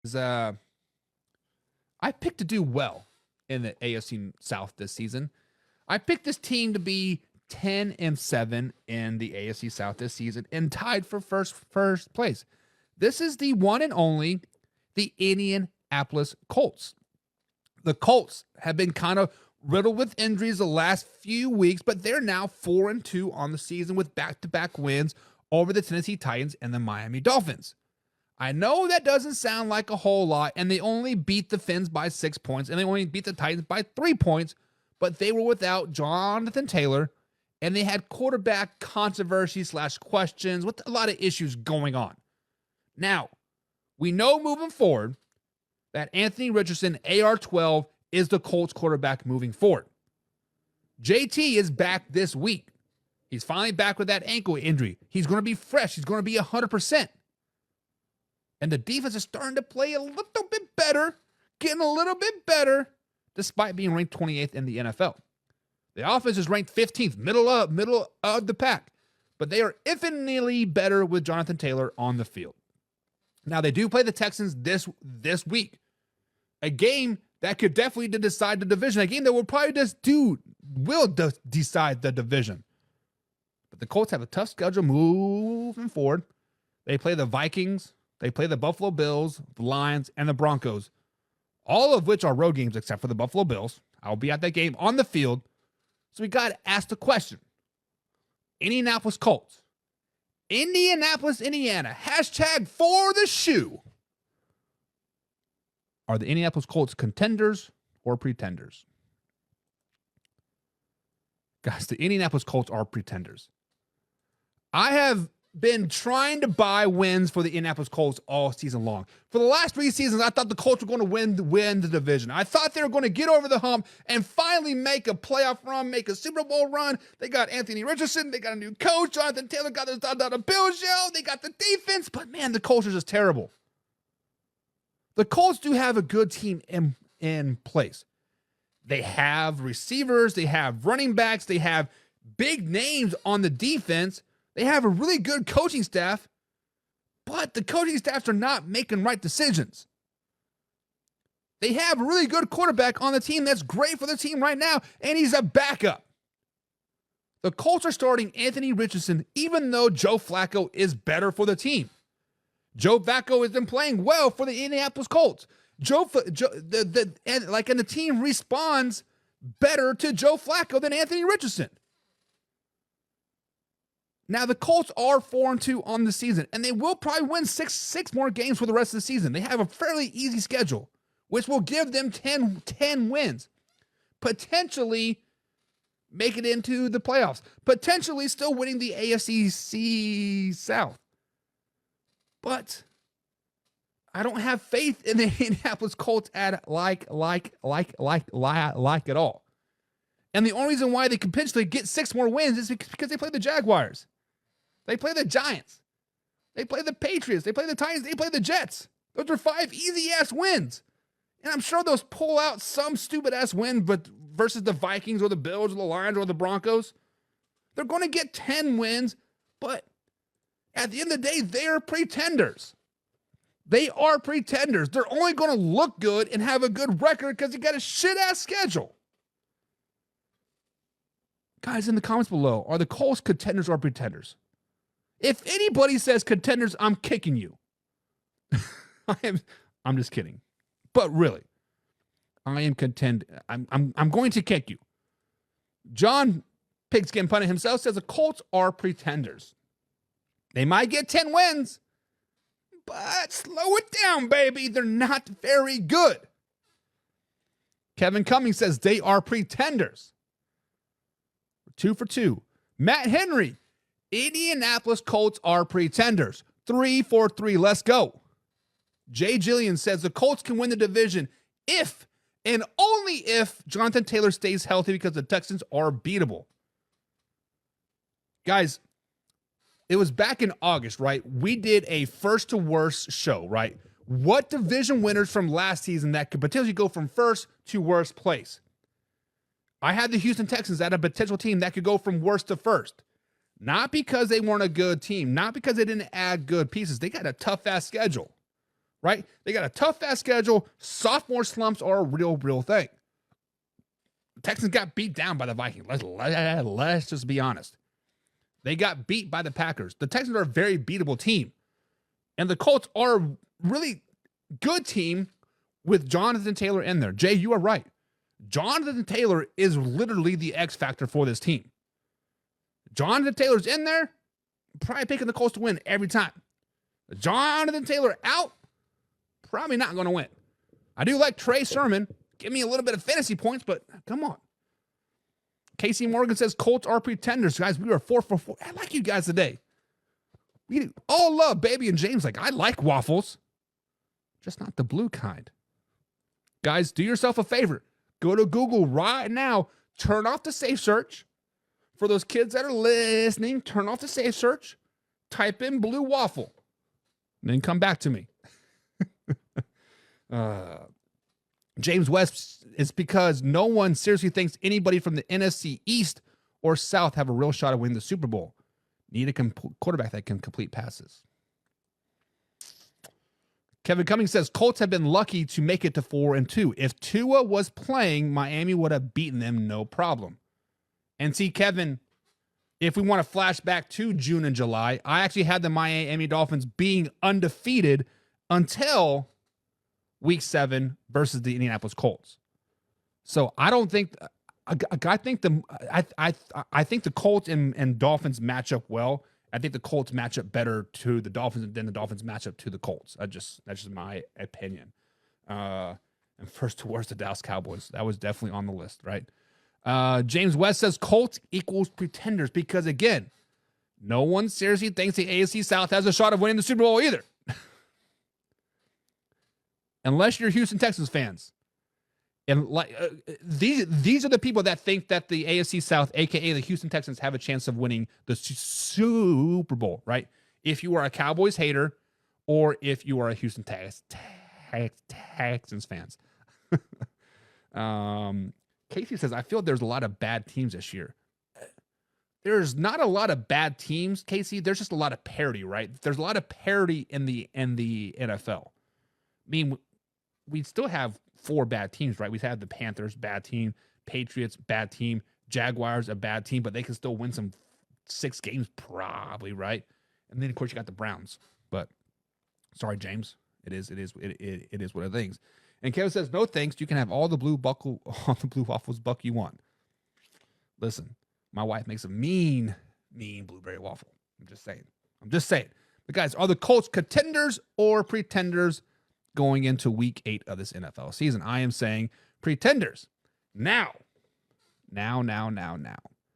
Is, I picked to do well in the AFC South this season. I picked this team to be 10-7 in the AFC South this season and tied for first place. This is the one and only the Indianapolis Colts. The Colts have been kind of riddled with injuries the last few weeks, but they're now 4-2 on the season with back-to-back wins over the Tennessee Titans and the Miami Dolphins. I know that doesn't sound like a whole lot, and they only beat the Fins by 6 points, and they only beat the Titans by 3 points, but they were without Jonathan Taylor, and they had quarterback controversy / questions with a lot of issues going on. Now, we know moving forward that Anthony Richardson, AR-12, is the Colts quarterback moving forward. JT is back this week. He's finally back with that ankle injury. He's going to be fresh. He's going to be 100%. And the defense is starting to play a little bit better, getting a little bit better, despite being ranked 28th in the NFL. The offense is ranked 15th, middle of the pack. But they are infinitely better with Jonathan Taylor on the field. Now, they do play the Texans this week. A game that could definitely decide the division. A game that will probably decide the division. But the Colts have a tough schedule moving forward. They play the Vikings. They play the Buffalo Bills, the Lions, and the Broncos. All of which are road games except for the Buffalo Bills. I'll be at that game on the field. So we got to ask the question. Indianapolis Colts. Indianapolis, Indiana. Hashtag for the shoe. Are the Indianapolis Colts contenders or pretenders? Guys, the Indianapolis Colts are pretenders. I have been trying to buy wins for the Indianapolis Colts all season long. For the last 3 seasons, I thought the Colts were going to win the division. I thought they were going to get over the hump and finally make a playoff run, make a Super Bowl run. They got Anthony Richardson. They got a new coach. Jonathan Taylor got the Bills show. They got the defense. But, man, the Colts are just terrible. The Colts do have a good team in place. They have receivers. They have running backs. They have big names on the defense. They have a really good coaching staff, but the coaching staffs are not making right decisions. They have a really good quarterback on the team that's great for the team right now, and he's a backup. The Colts are starting Anthony Richardson, even though Joe Flacco is better for the team. Joe Flacco has been playing well for the Indianapolis Colts. And the team responds better to Joe Flacco than Anthony Richardson. Now, the Colts are 4-2 on the season, and they will probably win six more games for the rest of the season. They have a fairly easy schedule, which will give them 10 wins. Potentially make it into the playoffs. Potentially still winning the AFC South. But I don't have faith in the Indianapolis Colts at like at all. And the only reason why they can potentially get 6 more wins is because they play the Jaguars. They play the Giants. They play the Patriots. They play the Titans. They play the Jets. Those are 5 easy-ass wins. And I'm sure those pull out some stupid-ass win, but versus the Vikings or the Bills or the Lions or the Broncos. They're going to get 10 wins, but at the end of the day, they're pretenders. They are pretenders. They're only going to look good and have a good record because you got a shit-ass schedule. Guys, in the comments below, are the Colts contenders or pretenders? If anybody says contenders, I'm kicking you. I'm just kidding. But really, I am I'm going to kick you. John Pigskin Pundit himself says the Colts are pretenders. They might get 10 wins, but slow it down, baby. They're not very good. Kevin Cummings says they are pretenders. 2 for 2. Matt Henry, Indianapolis Colts are pretenders. 3 for 3. Let's go. Jay Jillian says the Colts can win the division if and only if Jonathan Taylor stays healthy because the Texans are beatable. Guys, it was back in August, right? We did a first to worst show, right? What division winners from last season that could potentially go from first to worst place? I had the Houston Texans at a potential team that could go from worst to first. Not because they weren't a good team, not because they didn't add good pieces. They got a tough-ass schedule. right? They got a tough ass schedule. Sophomore slumps are a real thing. The Texans got beat down by the Vikings. Let's just be honest. They got beat by the Packers. The Texans are a very beatable team. And the Colts are a really good team with Jonathan Taylor in there. Jay, you are right. Jonathan Taylor is literally the X factor for this team. Jonathan Taylor's in there, probably picking the Colts to win every time. Jonathan Taylor out, probably not going to win. I do like Trey Sermon. Give me a little bit of fantasy points, but come on. Casey Morgan says Colts are pretenders. Guys, we are 4 for 4. I like you guys today. We all love Baby and James. Like, I like waffles, just not the blue kind. Guys, do yourself a favor. Go to Google right now. Turn off the safe search. For those kids that are listening, turn off the safe search. Type in blue waffle. And then come back to me. James West, it's because no one seriously thinks anybody from the NFC East or South have a real shot at winning the Super Bowl. Need a quarterback that can complete passes. Kevin Cummings says Colts have been lucky to make it to 4-2. If Tua was playing, Miami would have beaten them no problem. And see, Kevin, if we want to flash back to June and July, I actually had the Miami Dolphins being undefeated until Week 7 versus the Indianapolis Colts. So I don't think I think the Colts and Dolphins match up well. I think the Colts match up better to the Dolphins than the Dolphins match up to the Colts. That's just my opinion. And first to worst, the Dallas Cowboys. That was definitely on the list, right? James West says Colts equals pretenders because, again, no one seriously thinks the AFC South has a shot of winning the Super Bowl either. Unless you're Houston Texans fans. And these are the people that think that the AFC South, a.k.a. the Houston Texans, have a chance of winning the Super Bowl, right? If you are a Cowboys hater or if you are a Houston Texans fans. Casey says, I feel there's a lot of bad teams this year. There's not a lot of bad teams, Casey. There's just a lot of parity, right? There's a lot of parity in the NFL. I mean, we still have 4 bad teams, right? We have the Panthers, bad team, Patriots, bad team, Jaguars, a bad team, but they can still win some 6 games probably, right? And then of course you got the Browns. But sorry, James, it is what it is. And Kevin says, no thanks. You can have all the blue waffles buck you want. Listen, my wife makes a mean blueberry waffle. I'm just saying. But guys, are the Colts contenders or pretenders going into week 8 of this NFL season? I am saying pretenders. Now.